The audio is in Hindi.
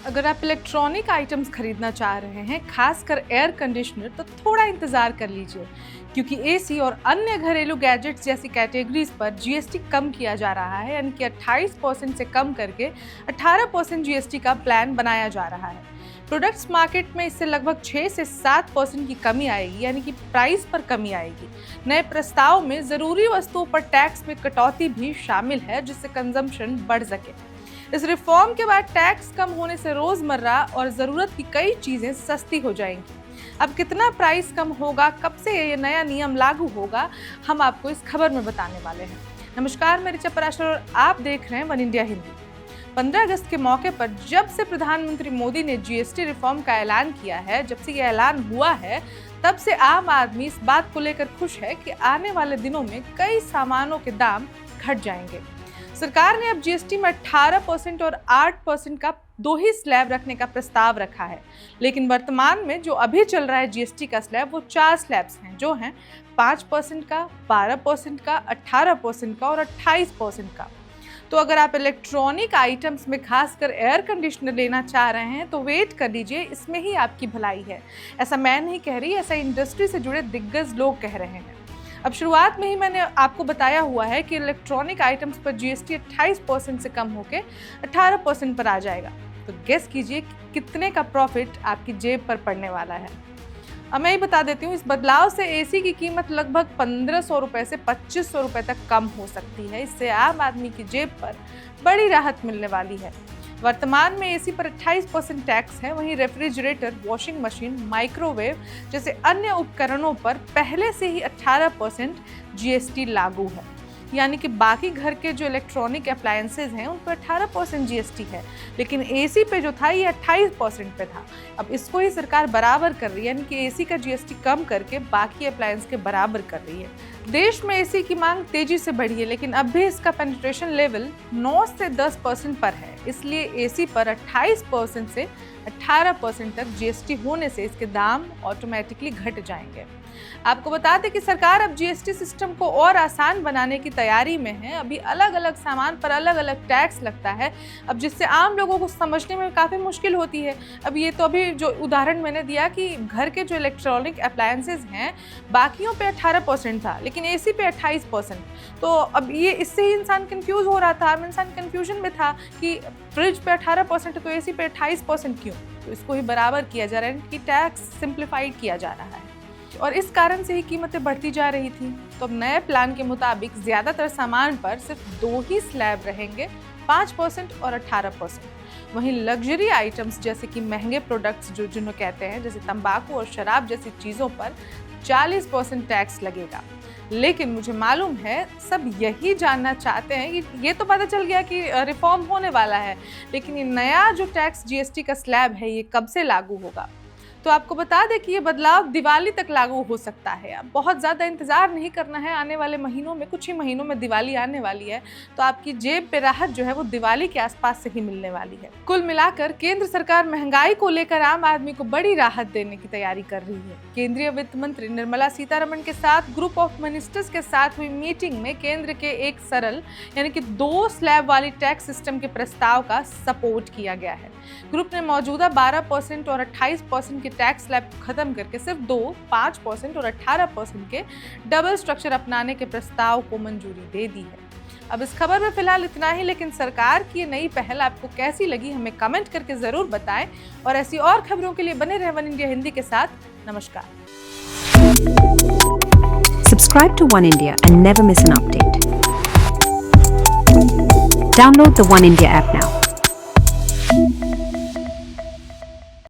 अगर आप इलेक्ट्रॉनिक आइटम्स खरीदना चाह रहे हैं, खासकर एयर कंडीशनर, तो थोड़ा इंतज़ार कर लीजिए, क्योंकि एसी और अन्य घरेलू गैजेट्स जैसी कैटेगरीज पर जीएसटी कम किया जा रहा है। यानी कि 28% से कम करके 18% जीएसटी का प्लान बनाया जा रहा है। प्रोडक्ट्स मार्केट में इससे लगभग 6 से 7% की कमी आएगी, यानी कि प्राइस पर कमी आएगी। नए प्रस्ताव में ज़रूरी वस्तुओं पर टैक्स में कटौती भी शामिल है, जिससे कंजम्पशन बढ़ सके। इस रिफॉर्म के बाद टैक्स कम होने से रोजमर्रा और जरूरत की कई चीजें सस्ती हो जाएंगी। अब कितना प्राइस कम होगा, कब से ये नया नियम लागू होगा, हम आपको इस खबर में बताने वाले हैं। नमस्कार, मैं ऋचा पराशर और आप देख रहे हैं वन इंडिया हिंदी। 15 अगस्त के मौके पर जब से प्रधानमंत्री मोदी ने जीएसटी रिफॉर्म का ऐलान किया है, जब से ये ऐलान हुआ है, तब से आम आदमी इस बात को लेकर खुश है कि आने वाले दिनों में कई सामानों के दाम घट जाएंगे। सरकार ने अब जीएसटी में 18% और 8% का 2 ही स्लैब रखने का प्रस्ताव रखा है, लेकिन वर्तमान में जो अभी चल रहा है जीएसटी का स्लैब, वो 4 स्लैब्स हैं, जो हैं 5% का, 12% का, 18% का और 28% का। तो अगर आप इलेक्ट्रॉनिक आइटम्स में खासकर एयर कंडीशनर लेना चाह रहे हैं, तो वेट कर लीजिए, इसमें ही आपकी भलाई है। ऐसा मैं नहीं कह रही, ऐसा इंडस्ट्री से जुड़े दिग्गज लोग कह रहे हैं। अब शुरुआत में ही मैंने आपको बताया हुआ है कि इलेक्ट्रॉनिक आइटम्स पर जीएसटी 28% से कम होकर 18% पर आ जाएगा। तो गेस कीजिए कितने का प्रॉफिट आपकी जेब पर पड़ने वाला है। अब मैं ही बता देती हूँ, इस बदलाव से एसी की कीमत लगभग 1500 रुपये से 2500 रुपये तक कम हो सकती है। इससे आम आदमी की जेब पर बड़ी राहत मिलने वाली है। वर्तमान में एसी पर 28% टैक्स है, वहीं रेफ्रिजरेटर, वॉशिंग मशीन, माइक्रोवेव जैसे अन्य उपकरणों पर पहले से ही 18% जीएसटी लागू है। यानी कि बाकी घर के जो इलेक्ट्रॉनिक अप्लायंसेज हैं, उन पर 18% जीएसटी है, लेकिन एसी पे जो था ये 28% पे था। अब इसको ही सरकार बराबर कर रही है, यानी कि एसी का जीएसटी कम करके बाकी अप्लायंस के बराबर कर रही है। देश में एसी की मांग तेजी से बढ़ी है, लेकिन अब भी इसका पेनिट्रेशन लेवल 9 से 10% पर है। इसलिए एसी पर 28% से 18% तक जीएसटी होने से इसके दाम ऑटोमेटिकली घट जाएंगे। आपको बता दें कि सरकार अब जीएसटी सिस्टम को और आसान बनाने की तैयारी में है। अभी अलग अलग सामान पर अलग अलग टैक्स लगता है, अब जिससे आम लोगों को समझने में काफ़ी मुश्किल होती है। अब ये तो अभी जो उदाहरण मैंने दिया कि घर के जो इलेक्ट्रॉनिक अप्लायंसेज हैं, बाकियों पे 18% था, लेकिन एसी पे 28%। तो अब ये इससे ही इंसान कंफ्यूज हो रहा था, इंसान कंफ्यूजन में था कि फ्रिज पे 18% तो एसी पे 28% क्यों। तो इसको ही बराबर किया जा रहा है कि टैक्स सिंप्लीफाइड किया जा रहा है, और इस कारण से ही कीमतें बढ़ती जा रही थी। तो अब नए प्लान के मुताबिक ज़्यादातर सामान पर सिर्फ 2 ही स्लैब रहेंगे, 5% और 18%। वहीं लग्जरी आइटम्स जैसे कि महंगे प्रोडक्ट्स जिन्हें कहते हैं, जैसे तंबाकू और शराब जैसी चीज़ों पर 40% टैक्स लगेगा। लेकिन मुझे मालूम है सब यही जानना चाहते हैं कि ये तो पता चल गया कि रिफॉर्म होने वाला है, लेकिन ये नया जो टैक्स जीएसटी का स्लैब है, ये कब से लागू होगा। तो आपको बता दें कि ये बदलाव दिवाली तक लागू हो सकता है। अब बहुत ज़्यादा इंतज़ार नहीं करना है, आने वाले महीनों में, कुछ ही महीनों में दिवाली आने वाली है। तो आपकी जेब पे राहत जो है वो दिवाली के आसपास से ही मिलने वाली है। कुल मिलाकर केंद्र सरकार महंगाई को लेकर आम आदमी को बड़ी राहत देने की तैयारी कर रही है। केंद्रीय वित्त मंत्री निर्मला सीतारमण के साथ ग्रुप ऑफ मिनिस्टर्स के साथ हुई मीटिंग में केंद्र के एक सरल यानी कि 2 स्लैब वाली टैक्स सिस्टम के प्रस्ताव का सपोर्ट किया गया है। ग्रुप ने मौजूदा 12% और 28% के टैक्स स्लैब को खत्म करके सिर्फ 2, 5% और 18% के डबल स्ट्रक्चर अपनाने के प्रस्ताव को मंजूरी दे दी है। अब इस खबर में फिलहाल इतना ही, लेकिन सरकार की ये नई पहल आपको कैसी लगी, हमें कमेंट करके जरूर बताएं, और ऐसी और खबरों के लिए बने रहे वन इंडिया हिंदी के साथ। नमस्कार। Subscribe to One India and never miss an update. Download the One India app now.